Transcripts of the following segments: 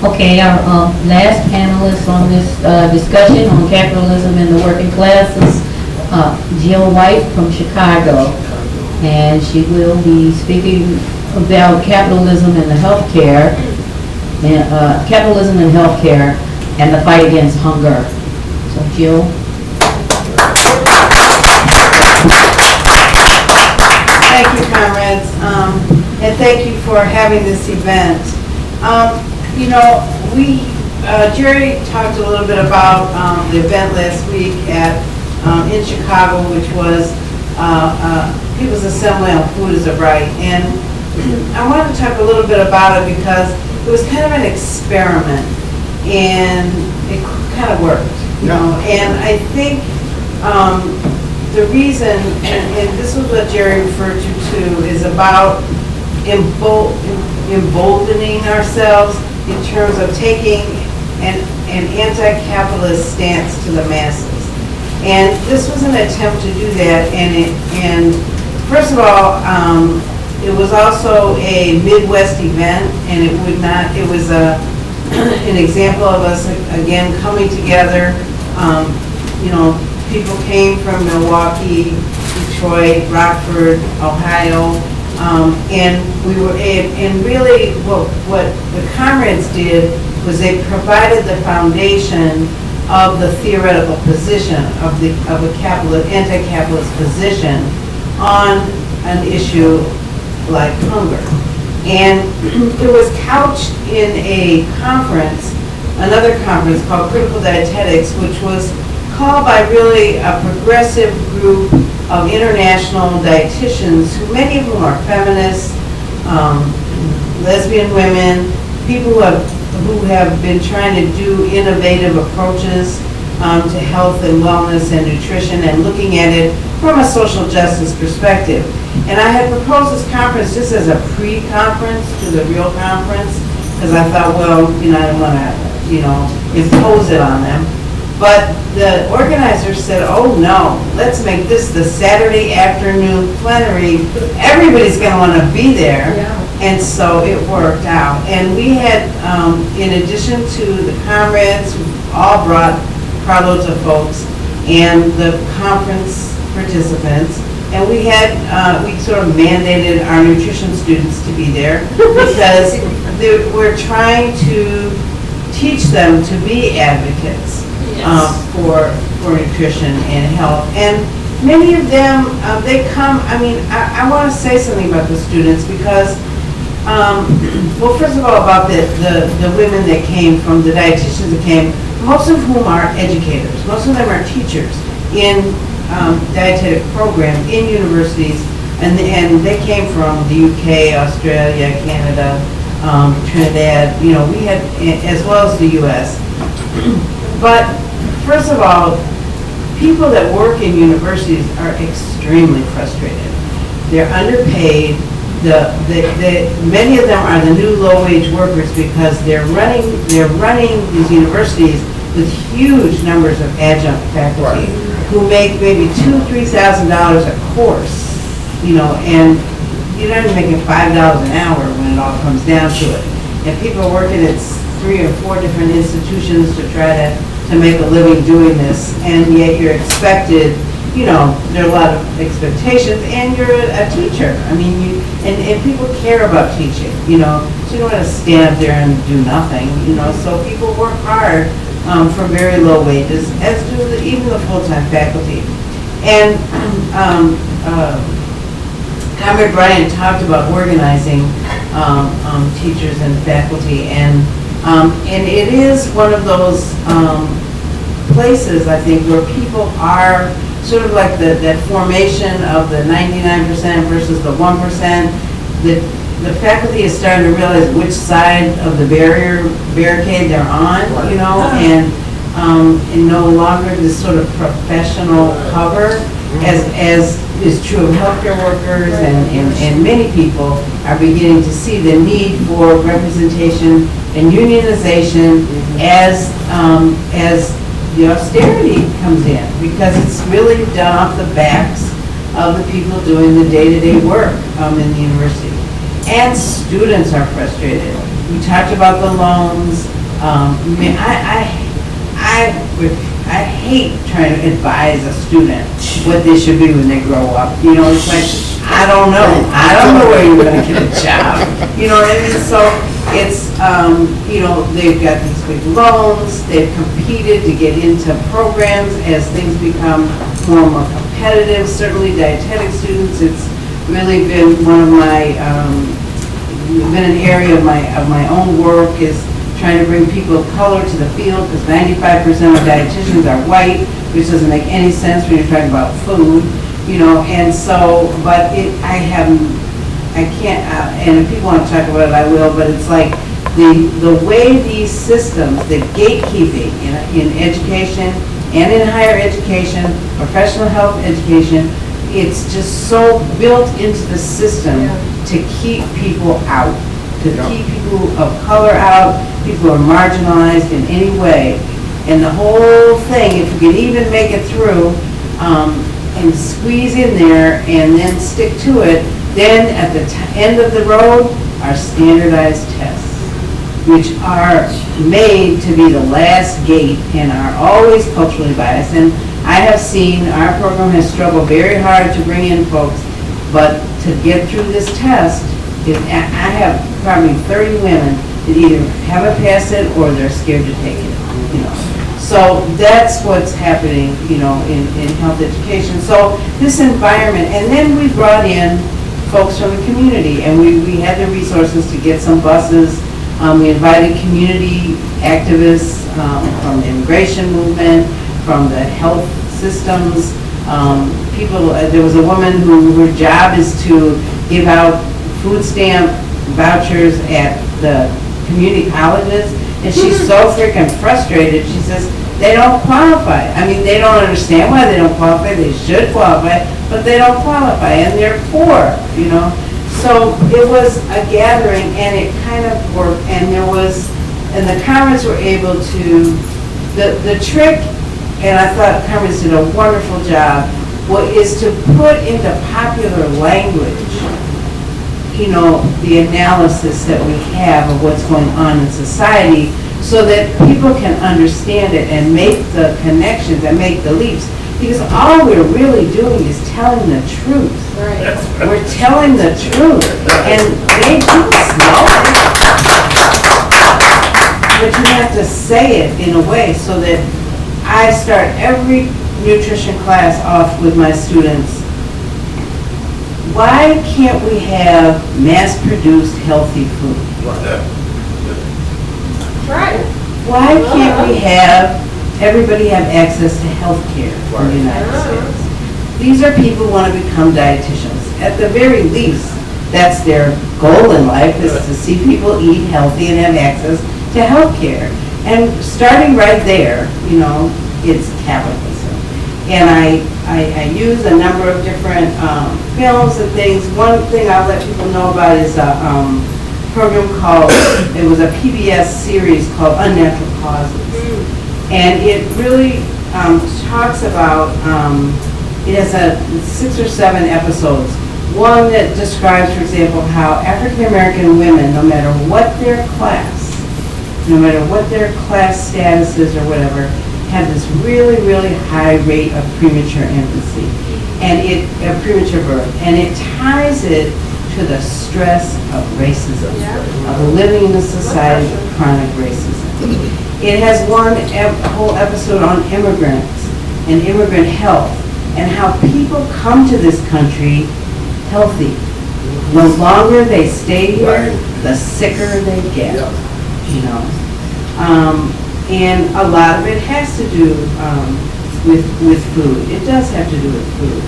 Okay, our last panelist on this discussion on capitalism and the working classes, Jill White from Chicago. And she will be speaking about capitalism and the healthcare, and capitalism and healthcare, and the fight against hunger. So, Jill. Thank you, comrades, and thank you for having this event. You know, Jerry talked a little bit about the event last week in Chicago, which was People's Assembly on Food is a Right. And I wanted to talk a little bit about it because it was kind of an experiment, and it kind of worked, you know. And I think the reason, and this is what Jerry referred to too, is about emboldening ourselves in terms of taking an anti-capitalist stance to the masses. And this was an attempt to do that, and first of all, it was also a Midwest event, and it was an example of us, again, coming together. You know, people came from Milwaukee, Detroit, Rockford, Ohio, and really what the comrades did was they provided the foundation of the theoretical position of a anti-capitalist position on an issue like hunger. And it was couched in a conference, another conference called Critical Dietetics, which was called by really a progressive group of international dietitians, who many of whom are feminists, lesbian women, people who have been trying to do innovative approaches to health and wellness and nutrition, and looking at it from a social justice perspective. And I had proposed this conference just as a pre-conference to the real conference, because I thought, well, you know, I don't want to, you know, impose it on them. But the organizer said, oh no, let's make this the Saturday afternoon plenary. Everybody's going to want to be there. Yeah. And so it worked out. And we had, in addition to the comrades, who all brought carloads of folks, and the conference participants, and we had, we sort of mandated our nutrition students to be there, because we're trying to teach them to be advocates. Yes. For nutrition and health. And many of them, they come, I mean, I want to say something about the students, because, well, first of all, about the women that came, from the dietitians that came, most of whom are educators. Most of them are teachers in dietetic programs in universities, and they came from the UK, Australia, Canada, Trinidad, you know, we had, as well as the US. But first of all, people that work in universities are extremely frustrated. They're underpaid. Many of them are the new low-wage workers, because they're running these universities with huge numbers of adjunct faculty, who make maybe $2,000–3,000 a course, you know, and you're not even making $5 an hour when it all comes down to it. And people are working at 3 or 4 different institutions to try to make a living doing this, and yet you're expected, you know, there are a lot of expectations, and you're a teacher. I mean, and people care about teaching, you know, so you don't want to stand up there and do nothing, you know, so people work hard for very low wages, as do even the full-time faculty. And Comrade Bryant talked about organizing teachers and faculty, and it is one of those places, I think, where people are sort of like that formation of the 99% versus the 1%. The faculty is starting to realize which side of the barricade they're on, you know, and no longer this sort of professional cover, as is true of healthcare workers, and many people are beginning to see the need for representation and unionization as the austerity comes in, because it's really done off the backs of the people doing the day-to-day work in the university. And students are frustrated. We talked about the loans. I hate trying to advise a student what they should be when they grow up. You know, it's like, I don't know. I don't know where you're going to get a job. You know what I mean? So it's, you know, they've got these big loans. They've competed to get into programs as things become more and more competitive. Certainly dietetic students, it's really been one of my, been an area of my own work is trying to bring people of color to the field, because 95% of dietitians are white, which doesn't make any sense when you're talking about food, you know, and so, but I can't, and if people want to talk about it, I will, but it's like the way these systems, the gatekeeping in education and in higher education, professional health education, it's just so built into the system to keep people out, to keep people of color out, people who are marginalized in any way. And the whole thing, if you can even make it through and squeeze in there and then stick to it, then at the end of the road are standardized tests, which are made to be the last gate and are always culturally biased. And I have seen our program has struggled very hard to bring in folks, but to get through this test, I have probably 30 women that either haven't passed it or they're scared to take it, you know. So that's what's happening, you know, in health education. So this environment, and then we brought in folks from the community, and we had the resources to get some buses. We invited community activists from the immigration movement, from the health systems, people. There was a woman her job is to give out food stamp vouchers at the community colleges, and she's so freaking frustrated. She says they don't qualify. I mean, they don't understand why they don't qualify. They should qualify, but they don't qualify, and they're poor, you know. So it was a gathering, and it kind of worked, and the Conference were able to, the trick, and I thought Conference did a wonderful job, is to put into popular language, you know, the analysis that we have of what's going on in society, so that people can understand it and make the connections and make the leaps. Because all we're really doing is telling the truth. Right. We're telling the truth, and people know it, but you have to say it in a way so that I start every nutrition class off with my students. Why can't we have mass-produced healthy food? Right. Why can't we have everybody have access to health care in the United States? These are people who want to become dietitians. At the very least, that's their goal in life, is to see people eat healthy and have access to health care. And starting right there, you know, it's capitalism. And I use a number of different films and things. One thing I'll let people know about is a program called, it was a PBS series called Unnatural Causes. And it really talks about, it has 6 or 7 episodes. One that describes, for example, how African American women, no matter what their class status is or whatever, have this really, really high rate of premature infancy and premature birth. And it ties it to the stress of racism, of living in a society of chronic racism. It has one whole episode on immigrants and immigrant health and how people come to this country healthy. The longer they stay here, the sicker they get, you know. And a lot of it has to do with food. It does have to do with food.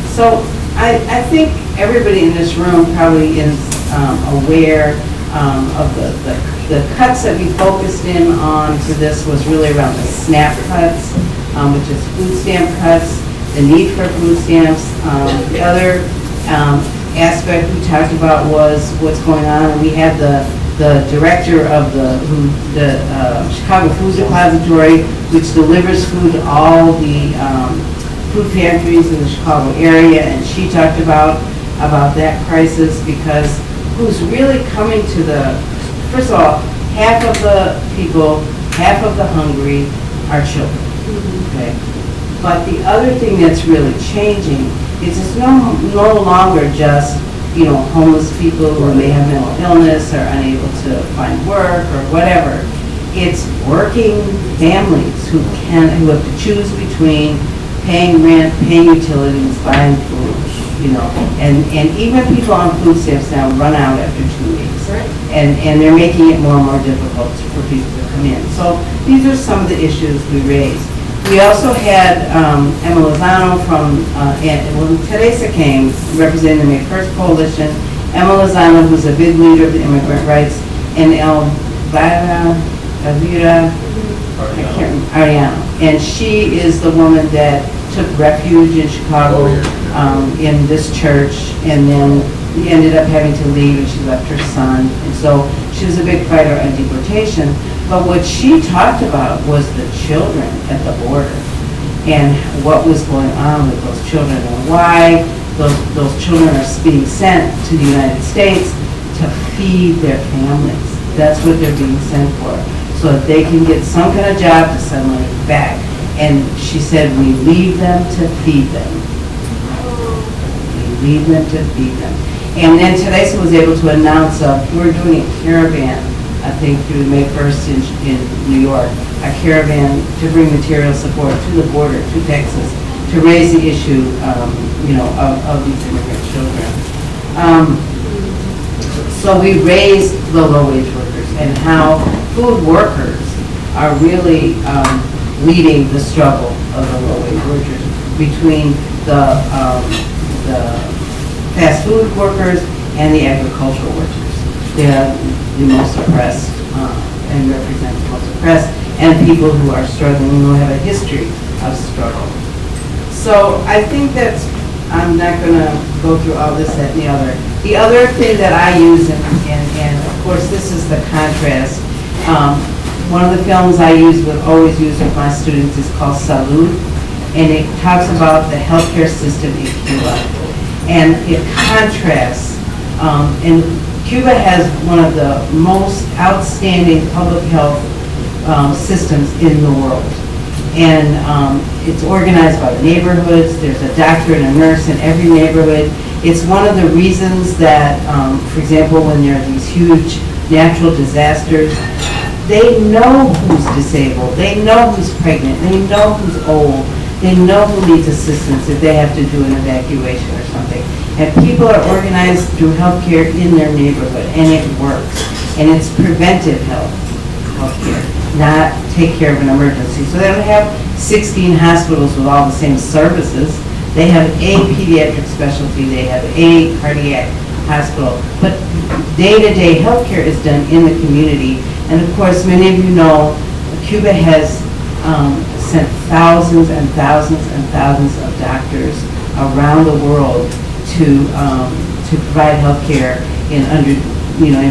So I think everybody in this room probably is aware of the cuts that we focused in on for this was really around the SNAP cuts, which is food stamp cuts, the need for food stamps. The other aspect we talked about was what's going on, and we had the director of the Chicago Food Depository, which delivers food to all the food pantries in the Chicago area, and she talked about that crisis, because who's really coming to the first of all, half of the people, half of the hungry are children, okay? But the other thing that's really changing is it's no longer just, homeless people who may have mental illness or unable to find work or whatever. It's working families who have to choose between paying rent, paying utilities, buying food, and even people on food stamps now run out after 2 weeks. Right. And they're making it more and more difficult for people to come in. So these are some of the issues we raised. We also had Emma Lozano from, Teresa came, representing the May First Coalition, Emma Lozano, who's a big leader of the immigrant rights, and Elvira, Ariano. And she is the woman that took refuge in Chicago in this church, and then ended up having to leave, and she left her son. And so she was a big fighter on deportation. But what she talked about was the children at the border and what was going on with those children and why those children are being sent to the United States to feed their families. That's what they're being sent for, so that they can get some kind of job to send money back. And she said, we leave them to feed them. We leave them to feed them. And then Teresa was able to announce, we're doing a caravan, I think through May 1st in New York, a caravan to bring material support to the border, to Texas, to raise the issue, of these immigrant children. So we raised the low-wage workers and how food workers are really leading the struggle of the low-wage workers between the fast food workers and the agricultural workers. They are the most oppressed and represent the most oppressed, and people who are struggling, who have a history of struggle. So I think I'm not going to go through all this, that, and the other. The other thing that I use, and of course this is the contrast, one of the films I always use with my students is called Salud, and it talks about the healthcare system in Cuba. And it contrasts, and Cuba has one of the most outstanding public health systems in the world. And it's organized by the neighborhoods. There's a doctor and a nurse in every neighborhood. It's one of the reasons that, for example, when there are these huge natural disasters, they know who's disabled, they know who's pregnant, they know who's old, they know who needs assistance if they have to do an evacuation or something. And people are organized through healthcare in their neighborhood, and it works. And it's preventive healthcare, not take care of an emergency. So they don't have 16 hospitals with all the same services. They have a pediatric specialty, they have a cardiac hospital. But day-to-day healthcare is done in the community. And of course, many of you know, Cuba has sent thousands and thousands and thousands of doctors around the world to provide health care in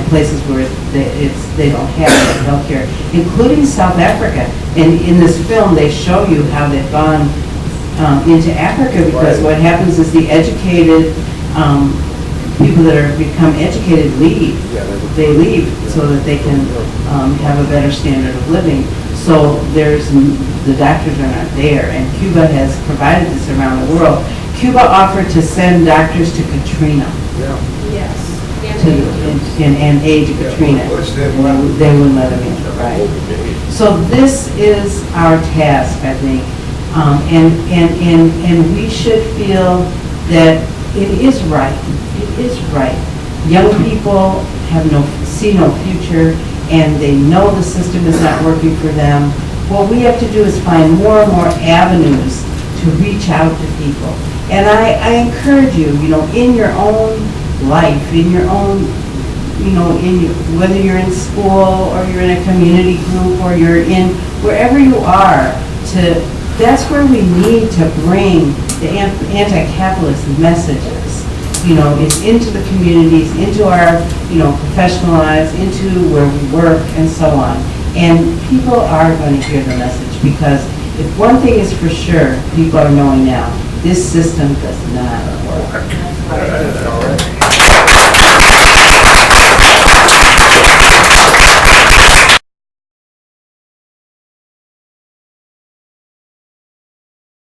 places where they don't have health care, including South Africa. And in this film, they show you how they've gone into Africa, because what happens is the educated people that are become educated leave. They leave so that they can have a better standard of living. So the doctors are not there, and Cuba has provided this around the world. Cuba offered to send doctors to Katrina. Yes. And aid to Katrina. They wouldn't let them in, right? So this is our task, I think. And we should feel that it is right. It is right. Young people see no future, and they know the system is not working for them. What we have to do is find more and more avenues to reach out to people. And I encourage you, in your own life, in your own, whether you're in school or you're in a community group or you're in wherever you are, that's where we need to bring the anti-capitalist messages. It's into the communities, into our, professional lives, into where we work and so on. And people are going to hear the message, because if one thing is for sure, people are knowing now, this system does not work.